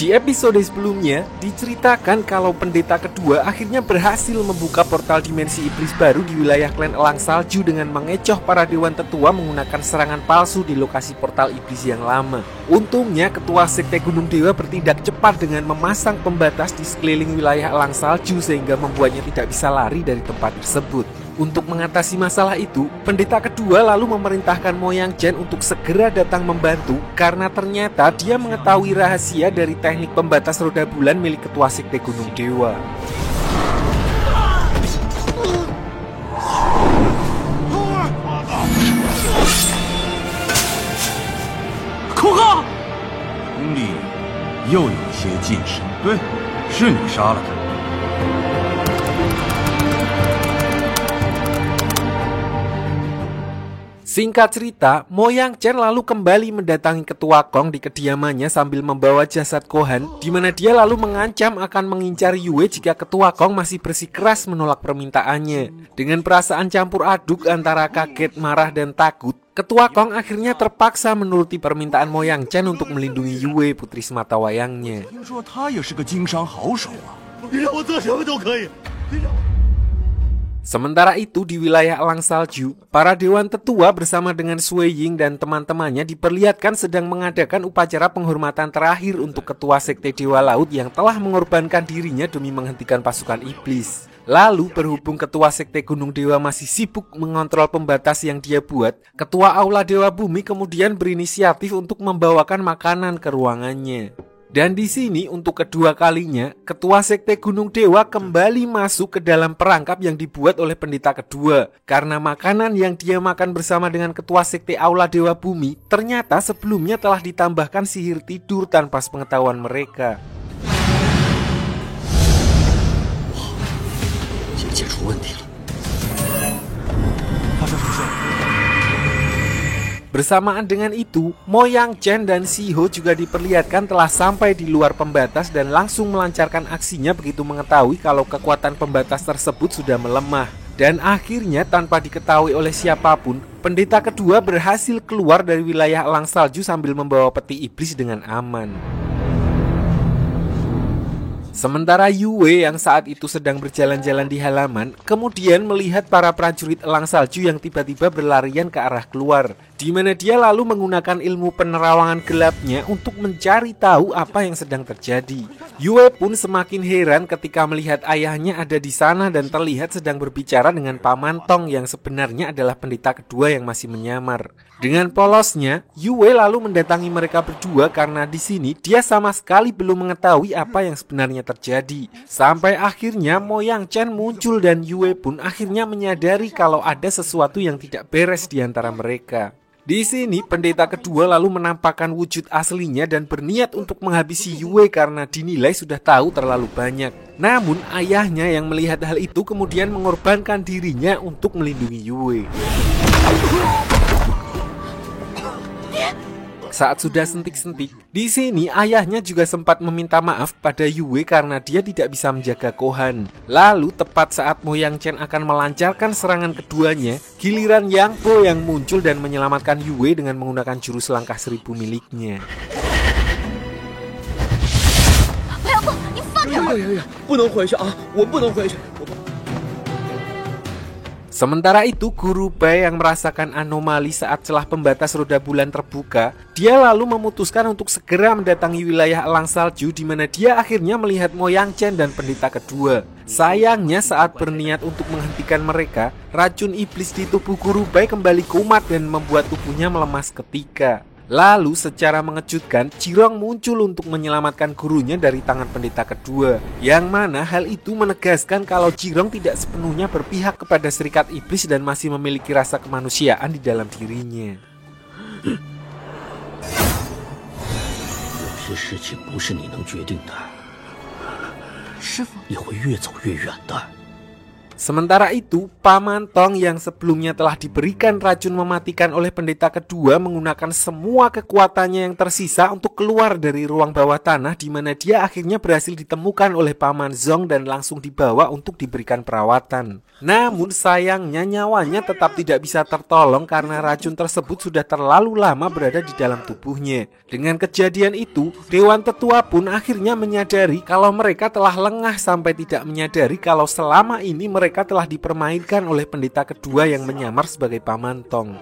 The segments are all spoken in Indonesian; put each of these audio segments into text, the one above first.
Di episode sebelumnya, diceritakan kalau pendeta kedua akhirnya berhasil membuka portal dimensi iblis baru di wilayah klan Elang Salju dengan mengecoh para dewan tetua menggunakan serangan palsu di lokasi portal iblis yang lama. Untungnya, ketua sekte Gunung Dewa bertindak cepat dengan memasang pembatas di sekeliling wilayah Elang Salju sehingga membuatnya tidak bisa lari dari tempat tersebut. Untuk mengatasi masalah itu, pendeta kedua lalu memerintahkan Moyang Chen untuk segera datang membantu karena ternyata dia mengetahui rahasia dari teknik pembatas roda bulan milik ketua sekte Gunung Dewa. Kouhou，功力又有些近视。对，是你杀了他。Singkat cerita, Moyang Chen lalu kembali mendatangi ketua Kong di kediamannya sambil membawa jasad Kohan, di mana dia lalu mengancam akan mengincar Yue jika ketua Kong masih bersikeras menolak permintaannya. Dengan perasaan campur aduk antara kaget, marah, dan takut, ketua Kong akhirnya terpaksa menuruti permintaan Moyang Chen untuk melindungi Yue, putri semata wayangnya. Sementara itu di wilayah Elang Salju, para dewan tetua bersama dengan Sui Ying dan teman-temannya diperlihatkan sedang mengadakan upacara penghormatan terakhir untuk ketua sekte Dewa Laut yang telah mengorbankan dirinya demi menghentikan pasukan iblis. Lalu berhubung ketua sekte Gunung Dewa masih sibuk mengontrol pembatas yang dia buat, ketua Aula Dewa Bumi kemudian berinisiatif untuk membawakan makanan ke ruangannya. Dan di sini untuk kedua kalinya, ketua sekte Gunung Dewa kembali masuk ke dalam perangkap yang dibuat oleh pendeta kedua. Karena makanan yang dia makan bersama dengan ketua sekte Aula Dewa Bumi ternyata sebelumnya telah ditambahkan sihir tidur tanpa sepengetahuan mereka. Bersamaan dengan itu, Moyang Chen dan Shiho juga diperlihatkan telah sampai di luar pembatas dan langsung melancarkan aksinya begitu mengetahui kalau kekuatan pembatas tersebut sudah melemah. Dan akhirnya tanpa diketahui oleh siapapun, pendeta kedua berhasil keluar dari wilayah Elang Salju sambil membawa peti iblis dengan aman. Sementara Yue yang saat itu sedang berjalan-jalan di halaman, kemudian melihat para prajurit Elang Salju yang tiba-tiba berlarian ke arah keluar, di mana dia lalu menggunakan ilmu penerawangan gelapnya untuk mencari tahu apa yang sedang terjadi. Yue pun semakin heran ketika melihat ayahnya ada di sana dan terlihat sedang berbicara dengan Paman Tong yang sebenarnya adalah pendeta kedua yang masih menyamar. Dengan polosnya, Yue lalu mendatangi mereka berdua karena di sini dia sama sekali belum mengetahui apa yang sebenarnya terjadi. Sampai akhirnya Moyang Chen muncul dan Yue pun akhirnya menyadari kalau ada sesuatu yang tidak beres di antara mereka. Di sini pendeta kedua lalu menampakkan wujud aslinya dan berniat untuk menghabisi Yue karena dinilai sudah tahu terlalu banyak. Namun ayahnya yang melihat hal itu kemudian mengorbankan dirinya untuk melindungi Yue. Saat sudah sentik-sentik, di sini ayahnya juga sempat meminta maaf pada Yue karena dia tidak bisa menjaga Kohan. Lalu tepat saat Moyang Chen akan melancarkan serangan keduanya, giliran Yang Po yang muncul dan menyelamatkan Yue dengan menggunakan jurus langkah 1000 miliknya. Sementara itu, Guru Bai yang merasakan anomali saat celah pembatas roda bulan terbuka, dia lalu memutuskan untuk segera mendatangi wilayah Elang Salju di mana dia akhirnya melihat Moyang Chen dan pendeta kedua. Sayangnya saat berniat untuk menghentikan mereka, racun iblis di tubuh Guru Bai kembali kumat dan membuat tubuhnya melemah seketika. Lalu secara mengejutkan, Jirong muncul untuk menyelamatkan gurunya dari tangan pendeta kedua. Yang mana hal itu menegaskan kalau Jirong tidak sepenuhnya berpihak kepada serikat iblis dan masih memiliki rasa kemanusiaan di dalam dirinya. Sementara itu, Pamantong yang sebelumnya telah diberikan racun mematikan oleh pendeta kedua menggunakan semua kekuatannya yang tersisa untuk keluar dari ruang bawah tanah, di mana dia akhirnya berhasil ditemukan oleh Paman Zong dan langsung dibawa untuk diberikan perawatan. Namun sayangnya nyawanya tetap tidak bisa tertolong karena racun tersebut sudah terlalu lama berada di dalam tubuhnya. Dengan kejadian itu, Dewan Tetua pun akhirnya menyadari kalau mereka telah lengah sampai tidak menyadari kalau selama ini mereka telah dipermainkan oleh pendeta kedua yang menyamar sebagai Pamantong.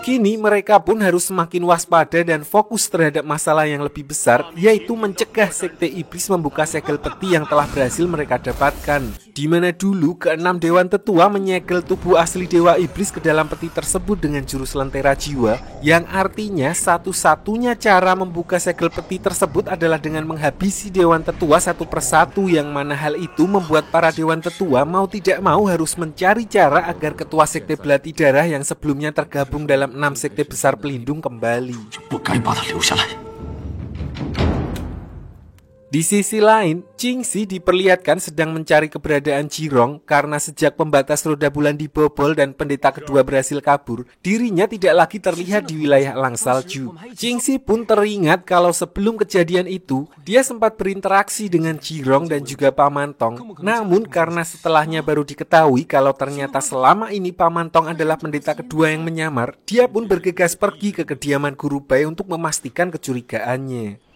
Kini mereka pun harus semakin waspada dan fokus terhadap masalah yang lebih besar, yaitu mencegah sekte iblis membuka segel peti yang telah berhasil mereka dapatkan. Di mana dulu keenam Dewan Tetua menyegel tubuh asli Dewa Iblis ke dalam peti tersebut dengan jurus lentera jiwa, yang artinya satu-satunya cara membuka segel peti tersebut adalah dengan menghabisi Dewan Tetua satu persatu, yang mana hal itu membuat para Dewan Tetua mau tidak mau harus mencari cara agar ketua sekte Belati Darah yang sebelumnya tergabung dalam 6 sekte besar pelindung kembali. Di sisi lain, Jingxi diperlihatkan sedang mencari keberadaan Jirong karena sejak pembatas roda bulan dibobol dan pendeta kedua berhasil kabur, dirinya tidak lagi terlihat di wilayah Elang Salju. Jingxi pun teringat kalau sebelum kejadian itu, dia sempat berinteraksi dengan Jirong dan juga Pamantong. Namun karena setelahnya baru diketahui kalau ternyata selama ini Pamantong adalah pendeta kedua yang menyamar, dia pun bergegas pergi ke kediaman Guru Bai untuk memastikan kecurigaannya.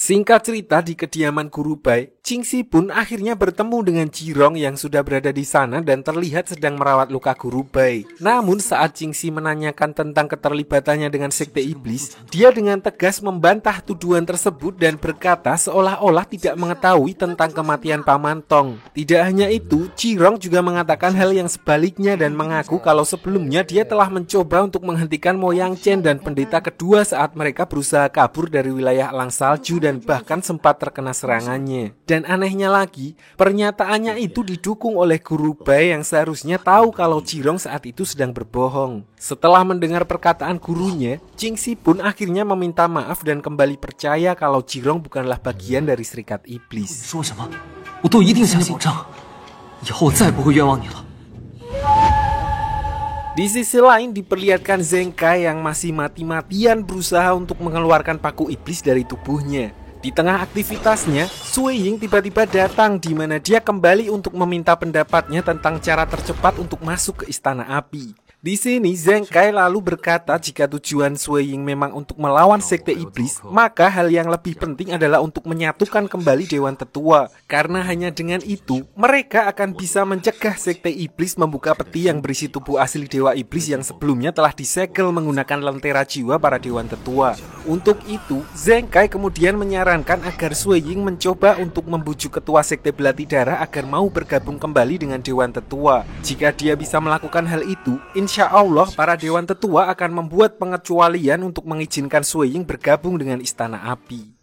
Singkat cerita, di kediaman Guru Bai, Jingxi pun akhirnya bertemu dengan Jirong yang sudah berada di sana dan terlihat sedang merawat luka Guru Bai. Namun saat Jingxi menanyakan tentang keterlibatannya dengan sekte iblis, dia dengan tegas membantah tuduhan tersebut dan berkata seolah-olah tidak mengetahui tentang kematian Pamantong. Tidak hanya itu, Jirong juga mengatakan hal yang sebaliknya dan mengaku kalau sebelumnya dia telah mencoba untuk menghentikan Mo Yang Chen dan pendeta kedua saat mereka berusaha kabur dari wilayah Elang Salju dan bahkan sempat terkena serangannya. Dan anehnya lagi, pernyataannya itu didukung oleh Guru Bai yang seharusnya tahu kalau Jirong saat itu sedang berbohong. Setelah mendengar perkataan gurunya, Jingxi pun akhirnya meminta maaf dan kembali percaya kalau Jirong bukanlah bagian dari serikat iblis. Di sisi lain diperlihatkan Zheng Kai yang masih mati-matian berusaha untuk mengeluarkan paku iblis dari tubuhnya. Di tengah aktivitasnya, Sui Ying tiba-tiba datang di mana dia kembali untuk meminta pendapatnya tentang cara tercepat untuk masuk ke Istana Api. Di sini Zheng Kai lalu berkata jika tujuan Sui Ying memang untuk melawan sekte iblis, maka hal yang lebih penting adalah untuk menyatukan kembali Dewan Tetua. Karena hanya dengan itu, mereka akan bisa mencegah sekte iblis membuka peti yang berisi tubuh asli Dewa Iblis yang sebelumnya telah disegel menggunakan lentera jiwa para Dewan Tetua. Untuk itu, Zheng Kai kemudian menyarankan agar Sui Ying mencoba untuk membujuk ketua sekte Belati Darah agar mau bergabung kembali dengan Dewan Tetua. Jika dia bisa melakukan hal itu, insya Allah para Dewan Tetua akan membuat pengecualian untuk mengizinkan Sui Ying bergabung dengan Istana Api.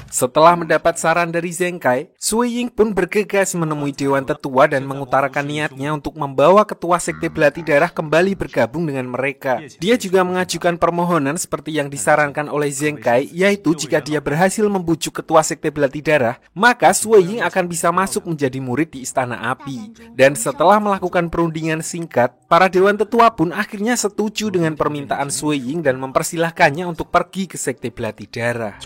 Setelah mendapat saran dari Zheng Kai, Sui Ying pun bergegas menemui Dewan Tetua dan mengutarakan niatnya untuk membawa ketua sekte Belati Darah kembali bergabung dengan mereka. Dia juga mengajukan permohonan seperti yang disarankan oleh Zheng Kai, yaitu jika dia berhasil membujuk ketua sekte Belati Darah, maka Sui Ying akan bisa masuk menjadi murid di Istana Api. Dan setelah melakukan perundingan singkat, para Dewan Tetua pun akhirnya setuju dengan permintaan Sui Ying dan mempersilahkannya untuk pergi ke sekte Belati Darah.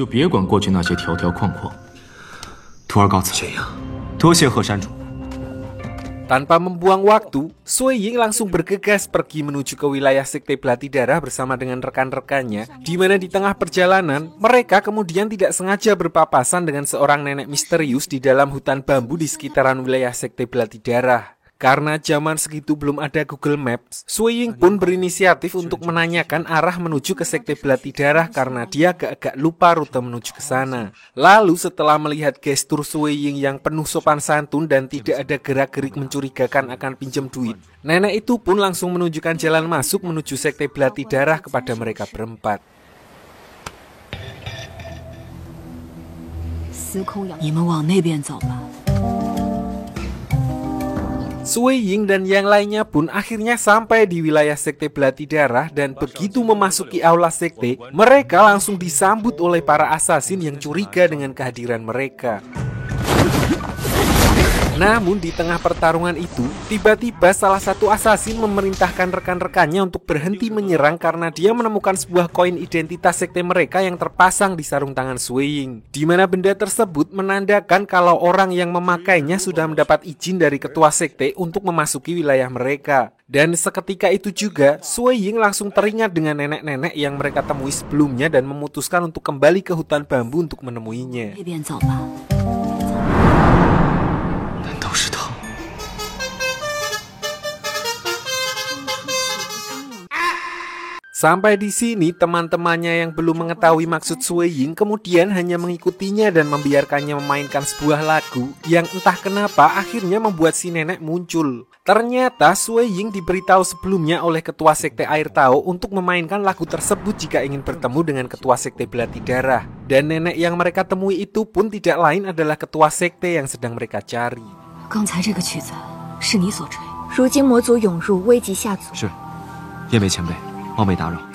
Tanpa membuang waktu, Sui Ying langsung bergegas pergi menuju ke wilayah sekte Belati Darah bersama dengan rekan-rekannya, di mana di tengah perjalanan, mereka kemudian tidak sengaja berpapasan dengan seorang nenek misterius di dalam hutan bambu di sekitaran wilayah sekte Belati Darah. Karena zaman segitu belum ada Google Maps, Sui Ying pun berinisiatif untuk menanyakan arah menuju ke Sekte Belati Darah karena dia agak-agak lupa rute menuju ke sana. Lalu setelah melihat gestur Sui Ying yang penuh sopan santun dan tidak ada gerak-gerik mencurigakan akan pinjam duit, nenek itu pun langsung menunjukkan jalan masuk menuju Sekte Belati Darah kepada mereka berempat. 你们往那边走吧。 Sui Ying dan yang lainnya pun akhirnya sampai di wilayah Sekte Belati Darah dan begitu memasuki aula sekte, mereka langsung disambut oleh para asasin yang curiga dengan kehadiran mereka. Namun di tengah pertarungan itu, tiba-tiba salah satu asasin memerintahkan rekan-rekannya untuk berhenti menyerang karena dia menemukan sebuah koin identitas sekte mereka yang terpasang di sarung tangan Sui Ying, di mana benda tersebut menandakan kalau orang yang memakainya sudah mendapat izin dari ketua sekte untuk memasuki wilayah mereka. Dan seketika itu juga, Sui Ying langsung teringat dengan nenek-nenek yang mereka temui sebelumnya dan memutuskan untuk kembali ke hutan bambu untuk menemuinya. Sampai di sini, teman-temannya yang belum mengetahui maksud Sui Ying kemudian hanya mengikutinya dan membiarkannya memainkan sebuah lagu yang entah kenapa akhirnya membuat si nenek muncul. Ternyata Sui Ying diberitahu sebelumnya oleh ketua sekte Air Tao untuk memainkan lagu tersebut jika ingin bertemu dengan ketua sekte Belati Darah. Dan nenek yang mereka temui itu pun tidak lain adalah ketua sekte yang sedang mereka cari. 刚才这个曲子是你所吹。如今魔族涌入，危及下族。是，叶美前辈。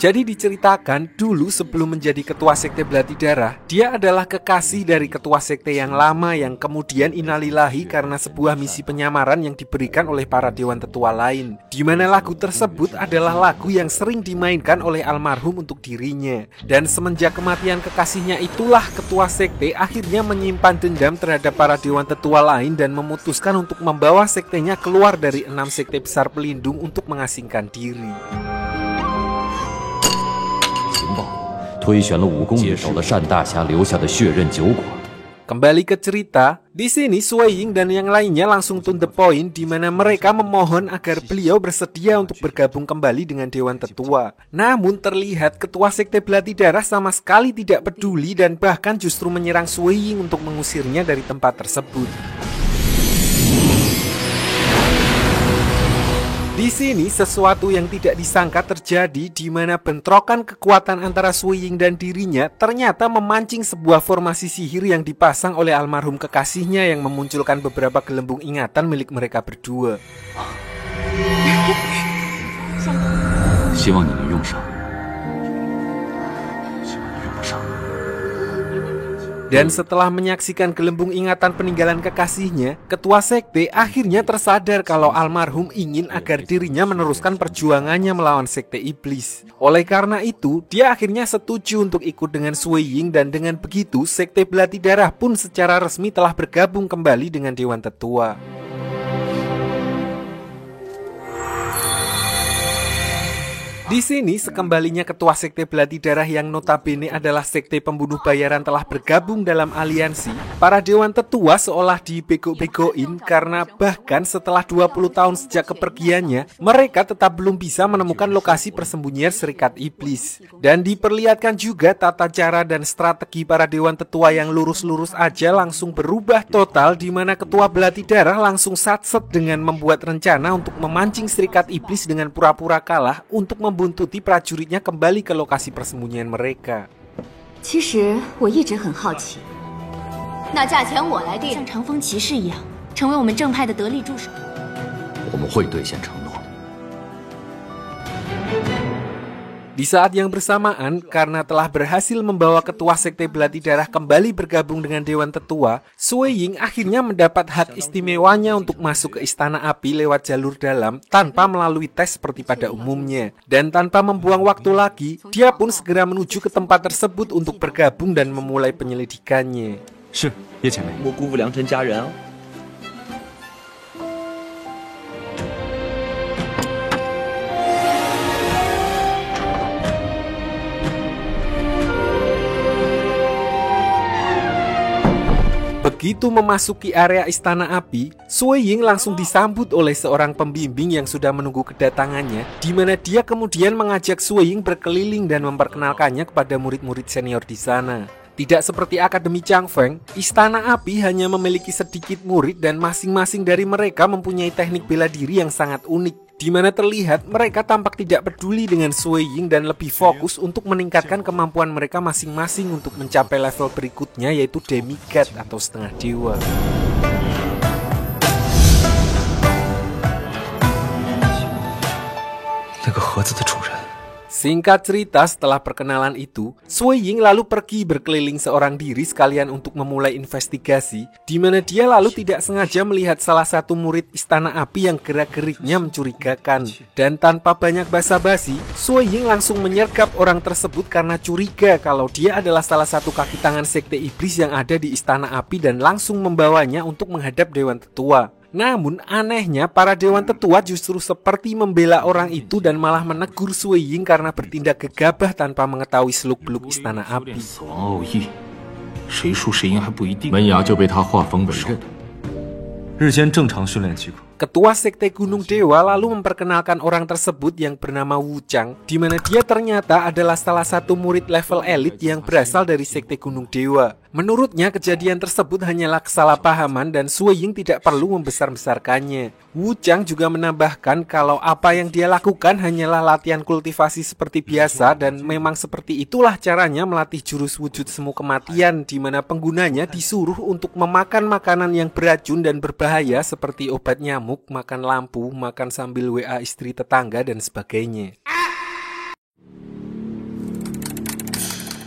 Jadi diceritakan dulu sebelum menjadi ketua sekte Belati Darah, dia adalah kekasih dari ketua sekte yang lama yang kemudian innalillahi karena sebuah misi penyamaran yang diberikan oleh para dewan tetua lain, di mana lagu tersebut adalah lagu yang sering dimainkan oleh almarhum untuk dirinya. Dan semenjak kematian kekasihnya itulah ketua sekte akhirnya menyimpan dendam terhadap para dewan tetua lain dan memutuskan untuk membawa sektenya keluar dari 6 sekte besar pelindung untuk mengasingkan diri. 推选了武功里手的单大侠留下的血刃酒果。 Kembali ke cerita, di sini Sui Ying dan yang lainnya langsung to the point di mana mereka memohon agar beliau bersedia untuk bergabung kembali dengan Dewan Tetua. Namun terlihat ketua sekte Belati Darah sama sekali tidak peduli dan bahkan justru menyerang Sui Ying untuk mengusirnya dari tempat tersebut. Di sini sesuatu yang tidak disangka terjadi di mana bentrokan kekuatan antara Sui Ying dan dirinya ternyata memancing sebuah formasi sihir yang dipasang oleh almarhum kekasihnya yang memunculkan beberapa gelembung ingatan milik mereka berdua. 希望你能用上，希望你用不上。 Dan setelah menyaksikan gelembung ingatan peninggalan kekasihnya, ketua sekte akhirnya tersadar kalau almarhum ingin agar dirinya meneruskan perjuangannya melawan sekte iblis. Oleh karena itu, dia akhirnya setuju untuk ikut dengan Sui Ying dan dengan begitu sekte Belati Darah pun secara resmi telah bergabung kembali dengan Dewan Tetua. Di sini sekembalinya ketua sekte Belati Darah yang notabene adalah sekte pembunuh bayaran telah bergabung dalam aliansi, para dewan tetua seolah dibego-begoin karena bahkan setelah 20 tahun sejak kepergiannya, mereka tetap belum bisa menemukan lokasi persembunyian Serikat Iblis. Dan diperlihatkan juga tata cara dan strategi para dewan tetua yang lurus-lurus aja langsung berubah total, di mana ketua Belati Darah langsung satset dengan membuat rencana untuk memancing Serikat Iblis dengan pura-pura kalah untuk membuntuti prajuritnya kembali ke lokasi persembunyian mereka. 其实我一直很好奇，那价钱我来定，像长风骑士一样，成为我们正派的得力助手。我们会兑现承诺。 Di saat yang bersamaan, karena telah berhasil membawa ketua sekte Belati Darah kembali bergabung dengan Dewan Tetua, Sui Ying akhirnya mendapat hak istimewanya untuk masuk ke Istana Api lewat jalur dalam tanpa melalui tes seperti pada umumnya. Dan tanpa membuang waktu lagi, dia pun segera menuju ke tempat tersebut untuk bergabung dan memulai penyelidikannya. 是，叶前辈。莫辜负良辰佳人啊！ Begitu memasuki area Istana Api, Sui Ying langsung disambut oleh seorang pembimbing yang sudah menunggu kedatangannya, di mana dia kemudian mengajak Sui Ying berkeliling dan memperkenalkannya kepada murid-murid senior di sana. Tidak seperti Akademi Changfeng, Istana Api hanya memiliki sedikit murid dan masing-masing dari mereka mempunyai teknik bela diri yang sangat unik, di mana terlihat mereka tampak tidak peduli dengan Sui Ying dan lebih fokus untuk meningkatkan kemampuan mereka masing-masing untuk mencapai level berikutnya, yaitu demigod atau setengah dewa. Singkat cerita, setelah perkenalan itu, Sui Ying lalu pergi berkeliling seorang diri sekalian untuk memulai investigasi, di mana dia lalu tidak sengaja melihat salah satu murid Istana Api yang gerak-geriknya mencurigakan. Dan tanpa banyak basa-basi, Sui Ying langsung menyergap orang tersebut karena curiga kalau dia adalah salah satu kaki tangan sekte iblis yang ada di Istana Api dan langsung membawanya untuk menghadap Dewan Tetua. Namun anehnya para Dewan Tetua justru seperti membela orang itu dan malah menegur Sui Ying karena bertindak gegabah tanpa mengetahui seluk-beluk Istana Api. Ketua Sekte Gunung Dewa lalu memperkenalkan orang tersebut yang bernama Wu Chang, di mana dia ternyata adalah salah satu murid level elit yang berasal dari Sekte Gunung Dewa. Menurutnya kejadian tersebut hanyalah kesalahpahaman dan Sui Ying tidak perlu membesar-besarkannya. Wu Chang juga menambahkan kalau apa yang dia lakukan hanyalah latihan kultivasi seperti biasa dan memang seperti itulah caranya melatih jurus wujud semu kematian, di mana penggunanya disuruh untuk memakan makanan yang beracun dan berbahaya seperti obat nyamuk, makan lampu, makan sambil WA istri tetangga, dan sebagainya.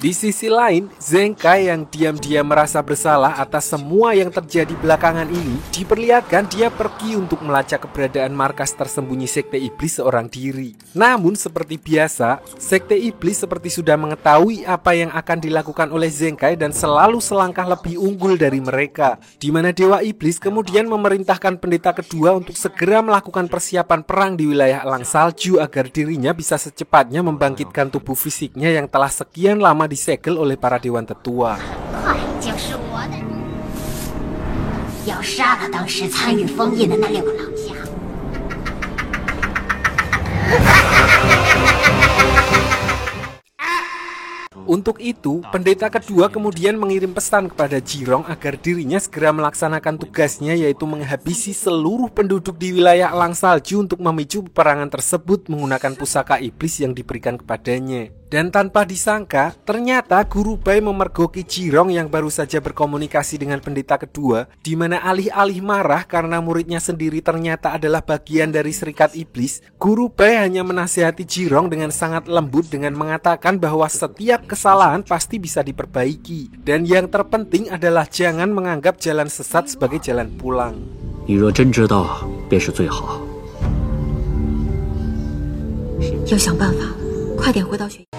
Di sisi lain, Zheng Kai yang diam-diam merasa bersalah atas semua yang terjadi belakangan ini, diperlihatkan dia pergi untuk melacak keberadaan markas tersembunyi Sekte Iblis seorang diri. Namun seperti biasa, Sekte Iblis seperti sudah mengetahui apa yang akan dilakukan oleh Zheng Kai dan selalu selangkah lebih unggul dari mereka, di mana Dewa Iblis kemudian memerintahkan pendeta kedua untuk segera melakukan persiapan perang di wilayah Elang Salju agar dirinya bisa secepatnya membangkitkan tubuh fisiknya yang telah sekian lama disegel oleh para Dewan Tetua. Untuk itu, pendeta kedua kemudian mengirim pesan kepada Jirong agar dirinya segera melaksanakan tugasnya, yaitu menghabisi seluruh penduduk di wilayah Elang Salju untuk memicu peperangan tersebut menggunakan pusaka iblis yang diberikan kepadanya. Dan tanpa disangka, ternyata Guru Bai memergoki Jirong yang baru saja berkomunikasi dengan pendeta kedua, di mana alih-alih marah karena muridnya sendiri ternyata adalah bagian dari serikat iblis. Guru Bai hanya menasihati Jirong dengan sangat lembut dengan mengatakan bahwa setiap kesalahan pasti bisa diperbaiki, dan yang terpenting adalah jangan menganggap jalan sesat sebagai jalan pulang. 你若真知道，便是最好。要想办法，快点回到学校。